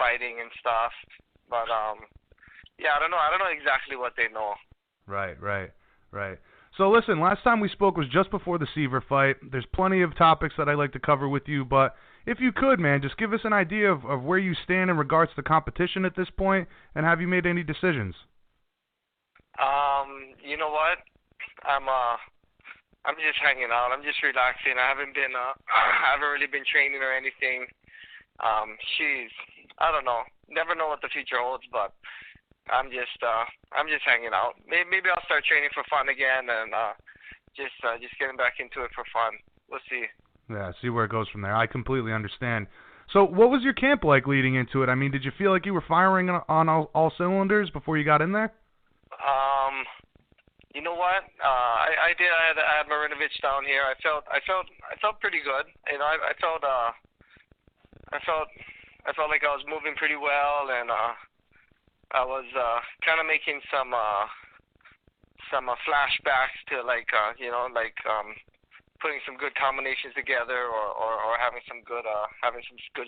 fighting and stuff. But yeah, I don't know. I don't know exactly what they know. Right. So listen, last time we spoke was just before the Siver fight. There's plenty of topics that I'd like to cover with you, but if you could, man, just give us an idea of where you stand in regards to competition at this point, and have you made any decisions? You know what? I'm just hanging out. I'm just relaxing. I haven't been I haven't really been training or anything. I don't know. Never know what the future holds, but I'm just hanging out. Maybe I'll start training for fun again, and just getting back into it for fun. We'll see. Yeah, see where it goes from there. I completely understand. So, what was your camp like leading into it? I mean, did you feel like you were firing on all cylinders before you got in there? You know what? I did. I had Marinovich down here. I felt pretty good. You know, I felt like I was moving pretty well, and I was kind of making some flashbacks to putting some good combinations together, or having some good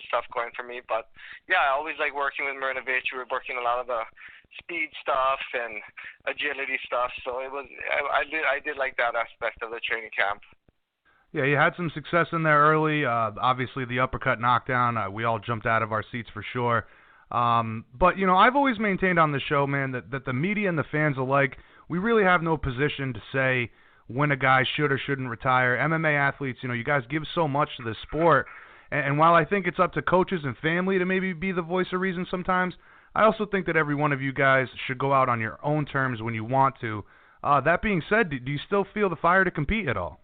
stuff going for me. But yeah, I always like working with Marinovich. We were working a lot of the speed stuff and agility stuff. So I did like that aspect of the training camp. Yeah, you had some success in there early. Obviously, the uppercut knockdown, we all jumped out of our seats for sure. But, you know, I've always maintained on the show, man, that the media and the fans alike, we really have no position to say when a guy should or shouldn't retire. MMA athletes, you know, you guys give so much to the sport. And while I think it's up to coaches and family to maybe be the voice of reason sometimes, I also think that every one of you guys should go out on your own terms when you want to. That being said, do you still feel the fire to compete at all?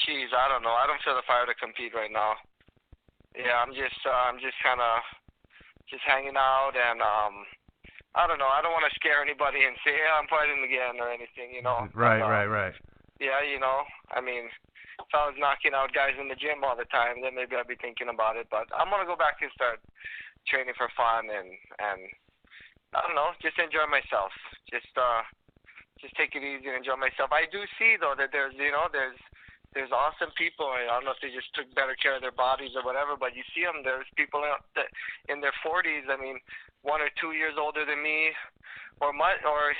Jeez, I don't know. I don't feel the fire to compete right now. Yeah, I'm just kind of just hanging out, and I don't know. I don't want to scare anybody and say, yeah, I'm fighting again or anything, you know. Right. Yeah, you know. I mean, if I was knocking out guys in the gym all the time, then maybe I'd be thinking about it. But I'm gonna go back and start training for fun, and I don't know, just enjoy myself. Just take it easy and enjoy myself. I do see though that there's awesome people. I don't know if they just took better care of their bodies or whatever, but you see them. There's people in their 40s. I mean, 1 or 2 years older than me, or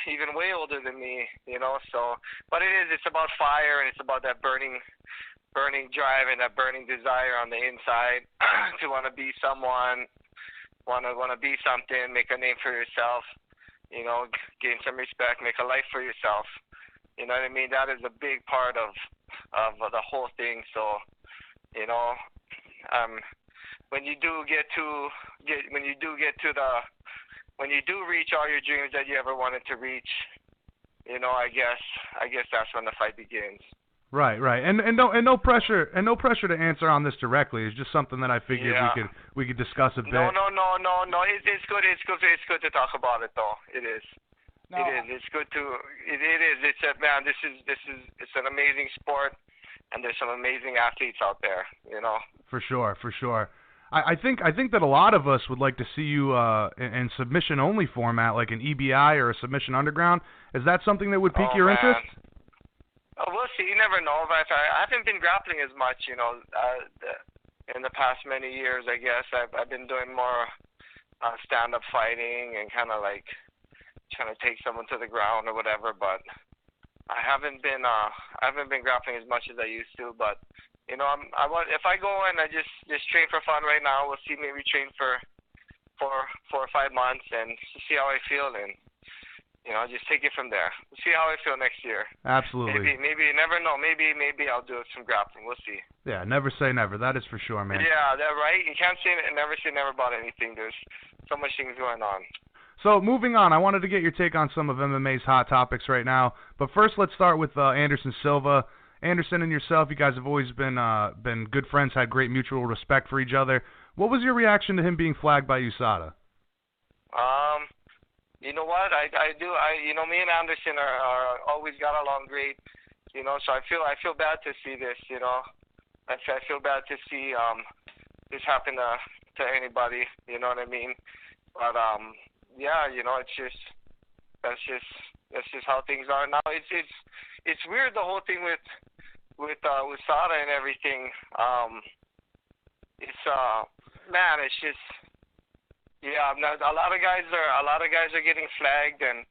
even way older than me. You know. So, but it's about fire, and it's about that burning drive and that burning desire on the inside to want to be someone, want to be something, make a name for yourself. You know, gain some respect, make a life for yourself. You know what I mean? That is a big part of the whole thing. So, you know, when you do reach all your dreams that you ever wanted to reach, you know, I guess that's when the fight begins. Right, and no pressure to answer on this directly. It's just something that I figured we could discuss a bit. No. It's good to talk about it though. It is. No. It is. It's good to. It is. It's it's an amazing sport, and there's some amazing athletes out there. You know. For sure. I think that a lot of us would like to see you in submission only format, like an EBI or a submission underground. Is that something that would pique your interest? Oh, we'll see. You never know. But I haven't been grappling as much, you know, in the past many years. I guess I've been doing more stand-up fighting and kind of like trying to take someone to the ground or whatever. But I haven't been grappling as much as I used to. But you know, if I go and I just train for fun right now, we'll see. Maybe train for 4 or 5 months and see how I feel, and you know, just take it from there. We'll see how I feel next year. Absolutely. Maybe you never know. Maybe I'll do some grappling. We'll see. Yeah, never say never. That is for sure, man. Yeah, that right. You can't say never about anything. There's so much things going on. So moving on, I wanted to get your take on some of MMA's hot topics right now. But first, let's start with Anderson Silva. Anderson and yourself, you guys have always been good friends, had great mutual respect for each other. What was your reaction to him being flagged by USADA? You know what? You know, me and Anderson are always got along great. You know, so I feel bad to see this. You know, I feel bad to see this happen to anybody. You know what I mean? But yeah, you know, that's just how things are now. It's weird, the whole thing with USADA and everything. It's man, it's just. Yeah, a lot of guys are getting flagged, and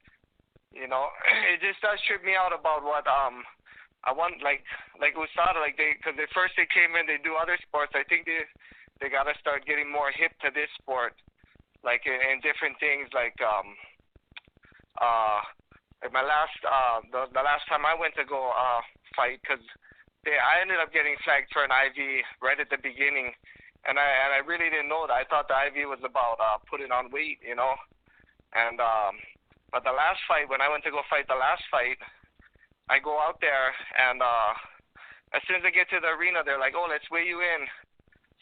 you know, it just does trip me out about what I want like USADA, like because they first they came in, they do other sports. I think they gotta start getting more hip to this sport, like in different things like my last the last time I went to go fight, because I ended up getting flagged for an IV right at the beginning, and I really didn't know that. I thought the IV was about putting on weight, you know, and but the last fight, when I went to go fight the last fight, I go out there, and as soon as I get to the arena, they're like, "Oh, let's weigh you in."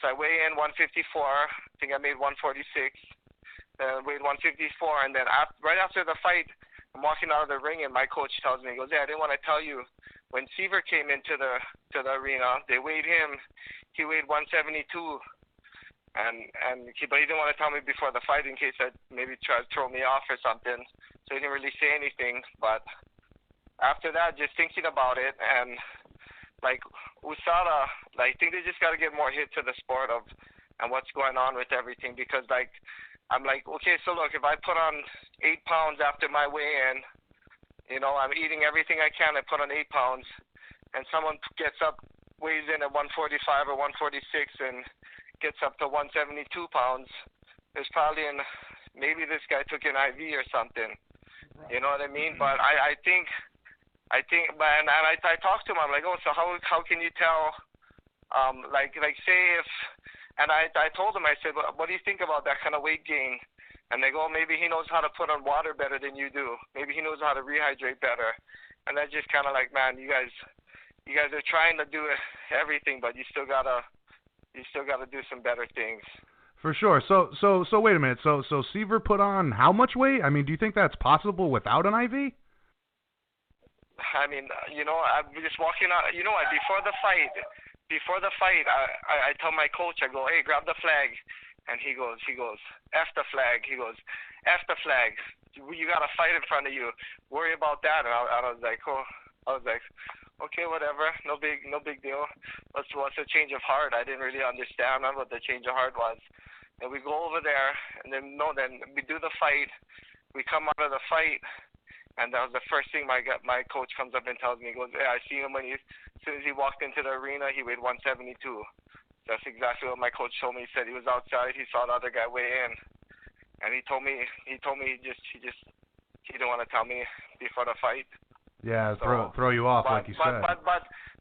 So I weigh in 154. I think I made 146. Weighed 154, and then right after the fight, I'm walking out of the ring, and my coach tells me, he goes, "Yeah, I didn't want to tell you. When Siver came into the arena, they weighed him. He weighed 172, but he didn't want to tell me before the fight in case I maybe try to throw me off or something. So he didn't really say anything. But after that, just thinking about it, and like USADA, like, I think they just got to get more hit to the sport of and what's going on with everything, because like I'm like, okay, so look, if I put on 8 pounds after my weigh-in, you know, I'm eating everything I can. I put on 8 pounds, and someone gets up, weighs in at 145 or 146, and gets up to 172 pounds. There's probably maybe this guy took an IV or something. You know what I mean? But I think, but and I talked to him. I'm like, oh, so how can you tell? Like say if, and I told him, I said, what do you think about that kind of weight gain? And they go, maybe he knows how to put on water better than you do. Maybe he knows how to rehydrate better. And that's just kind of like, man, you guys are trying to do everything, but you still gotta do some better things. For sure. So wait a minute. So Siver put on how much weight? I mean, do you think that's possible without an IV? I mean, you know, I'm just walking out. You know what? Before the fight, I tell my coach, I go, hey, grab the flag, and he goes, F the flag. He goes, F the flag. You got a fight in front of you. Worry about that. And I was like, okay, whatever. No big deal. What's a change of heart? I didn't really understand what the change of heart was. And we go over there, and then we do the fight. We come out of the fight. And that was the first thing my coach comes up and tells me. He goes, yeah, I see him as soon as he walked into the arena, he weighed 172. That's exactly what my coach told me. He said he was outside, he saw the other guy weigh in, and he told me he didn't want to tell me before the fight. Yeah, so, throw you off, like you said. But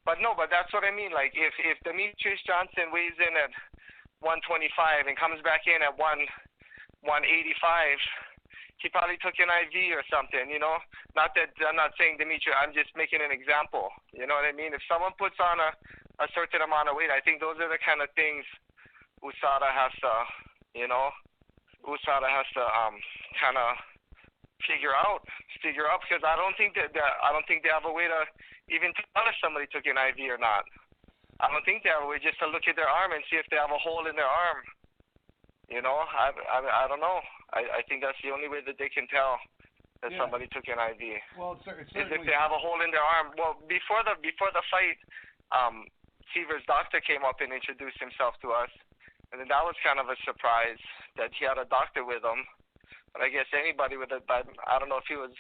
that's what I mean. Like if Demetrius Johnson weighs in at 125 and comes back in at 185. He probably took an IV or something, you know. Not that I'm not saying Demetrius. I'm just making an example. You know what I mean? If someone puts on a certain amount of weight, I think those are the kind of things USADA has to kind of figure out because I don't think they have a way to even tell if somebody took an IV or not. I don't think they have a way just to look at their arm and see if they have a hole in their arm. You know, I don't know. I think that's the only way that they can tell that somebody took an IV. Well, it's is if they have a hole in their arm. Well, before the fight, Siver's doctor came up and introduced himself to us, and then that was kind of a surprise that he had a doctor with him. But I guess anybody with it, but I don't know if he was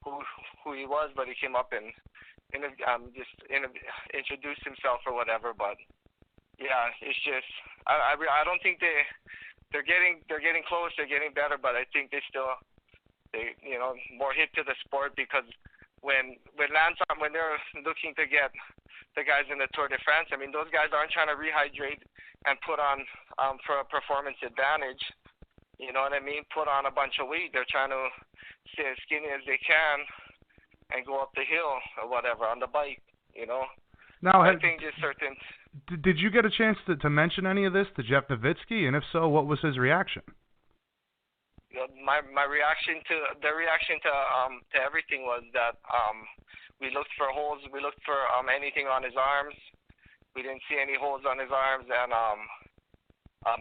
who he was, but he came up and introduced himself or whatever. But yeah, it's just I don't think they're getting close. They're getting better, but I think they more hit to the sport because when they're looking to get the guys in the Tour de France, I mean those guys aren't trying to rehydrate and put on for a performance advantage. You know what I mean? Put on a bunch of weight. They're trying to stay as skinny as they can and go up the hill or whatever on the bike. You know. Now, I think just certain. Did you get a chance to mention any of this to Jeff Nowitzki, and if so, what was his reaction? My reaction to everything was that we looked for holes. We looked for anything on his arms. We didn't see any holes on his arms, and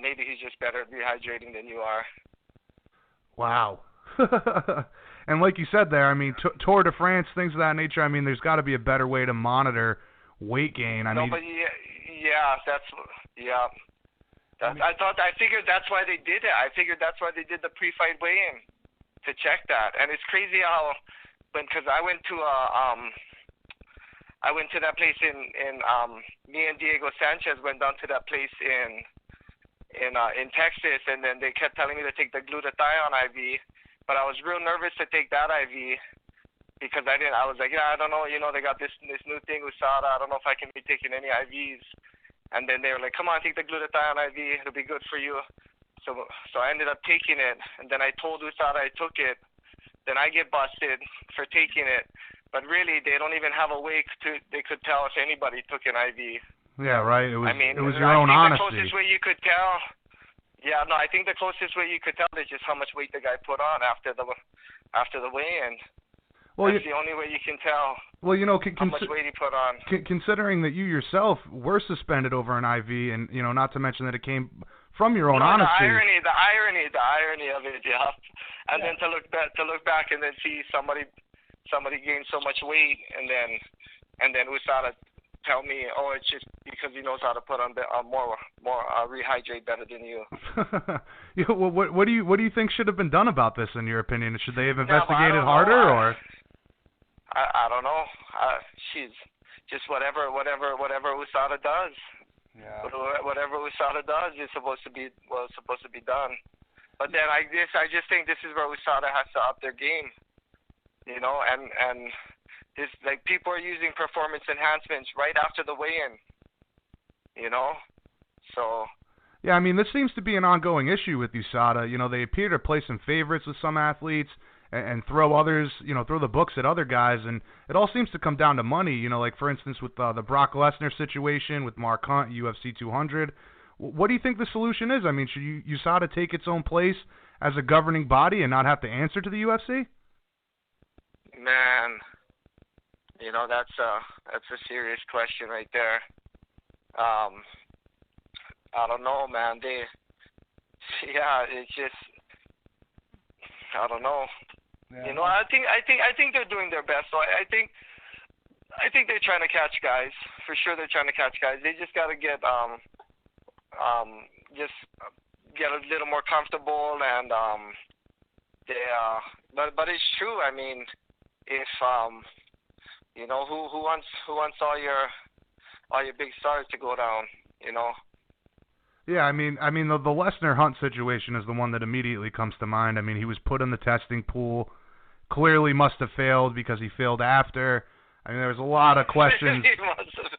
maybe he's just better at rehydrating than you are. Wow. And like you said there, I mean, Tour de France, things of that nature. I mean, there's got to be a better way to monitor weight gain. That's I figured that's why they did it. I figured that's why they did the pre-fight weigh-in, to check that. And it's crazy how, because I went to that place in me and Diego Sanchez went down to that place in Texas, and then they kept telling me to take the glutathione IV, but I was real nervous to take that IV because I was like, I don't know, they got this new thing, USADA. I don't know if I can be taking any IVs. And then they were like, come on, take the glutathione IV. It'll be good for you. So I ended up taking it, and then I told USADA I took it. Then I get busted for taking it. But really, they don't even have a way they could tell if anybody took an IV. Yeah, right. It was your own honesty. The closest way you could tell. Yeah, no, I think the closest way you could tell is just how much weight the guy put on after the weigh-in. Well, that's the only way you can tell. Well, how much weight he put on. Considering that you yourself were suspended over an IV, and not to mention that it came from your own honesty. The irony of it, yeah. And then to look back and then see somebody gain so much weight, and then USADA tell me, oh, it's just because he knows how to put on more rehydrate better than you. Yeah, well, what do you think should have been done about this, in your opinion? Should they have investigated harder, or? I don't know. She's just whatever USADA does. Yeah. Whatever USADA does is supposed to be done. But then I just think this is where USADA has to up their game. And this, like, people are using performance enhancements right after the weigh-in. So. Yeah, I mean, this seems to be an ongoing issue with USADA. They appear to play some favorites with some athletes and throw others, throw the books at other guys, and it all seems to come down to money. Like, for instance, with the Brock Lesnar situation with Mark Hunt, UFC 200. What do you think the solution is? I mean, should USADA take its own place as a governing body and not have to answer to the UFC? Man, that's a serious question right there. I don't know, man. It's just, I don't know. Yeah. I think they're doing their best. So I think they're trying to catch guys. For sure, they're trying to catch guys. They just got to get just get a little more comfortable, and but it's true. I mean, if who wants all your big stars to go down, Yeah, I mean the Lesnar Hunt situation is the one that immediately comes to mind. I mean, he was put in the testing pool, clearly must have failed because he failed after. I mean, there was a lot of questions. He must have.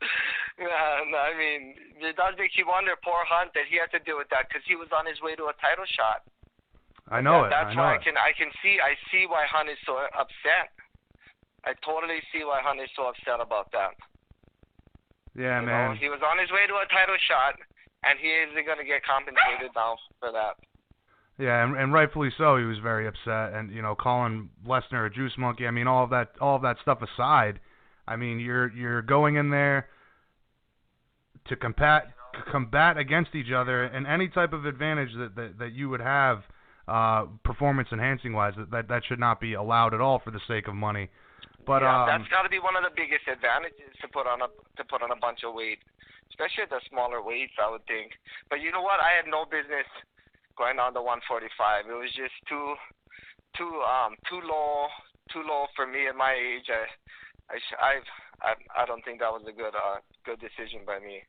Yeah, I mean, it does make you wonder, poor Hunt, that he had to deal with that because he was on his way to a title shot. I know it. That's why I see why Hunt is so upset. I totally see why Hunt is so upset about that. Yeah, man. He was on his way to a title shot, and he isn't going to get compensated now for that. Yeah, and rightfully so. He was very upset, and calling Lesnar a juice monkey. I mean, all of that stuff aside, I mean, you're going in there to combat against each other, and any type of advantage that you would have, performance enhancing wise, that should not be allowed at all for the sake of money. But that's got to be one of the biggest advantages to put on a bunch of weight, especially at the smaller weights, I would think. But you know what? I had no business going on to 145. It was just too low for me at my age. I don't think that was a good decision by me.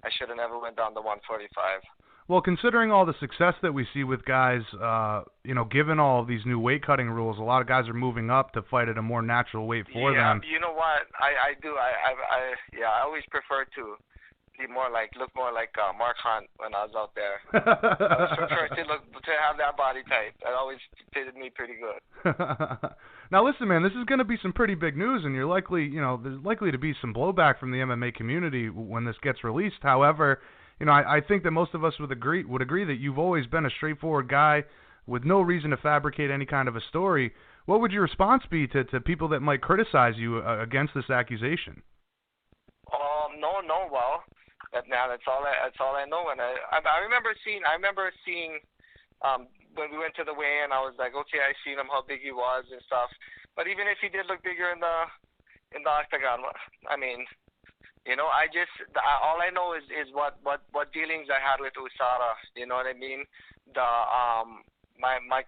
I should have never went down to 145. Well, considering all the success that we see with guys, given all of these new weight cutting rules, a lot of guys are moving up to fight at a more natural weight for them. You know what? I do. I always prefer to look more like Mark Hunt when I was out there. I always prefer to have that body type. That always fitted me pretty good. Now listen, man, this is going to be some pretty big news, and there's likely to be some blowback from the MMA community when this gets released. However, I think that most of us would agree that you've always been a straightforward guy with no reason to fabricate any kind of a story. What would your response be to people that might criticize you against this accusation? No. Well, that's all I know. And I remember seeing when we went to the weigh-in, I was like, okay, I seen him how big he was and stuff. But even if he did look bigger in the octagon, I mean, You know, all I know is what dealings I had with USADA. You know what I mean? The my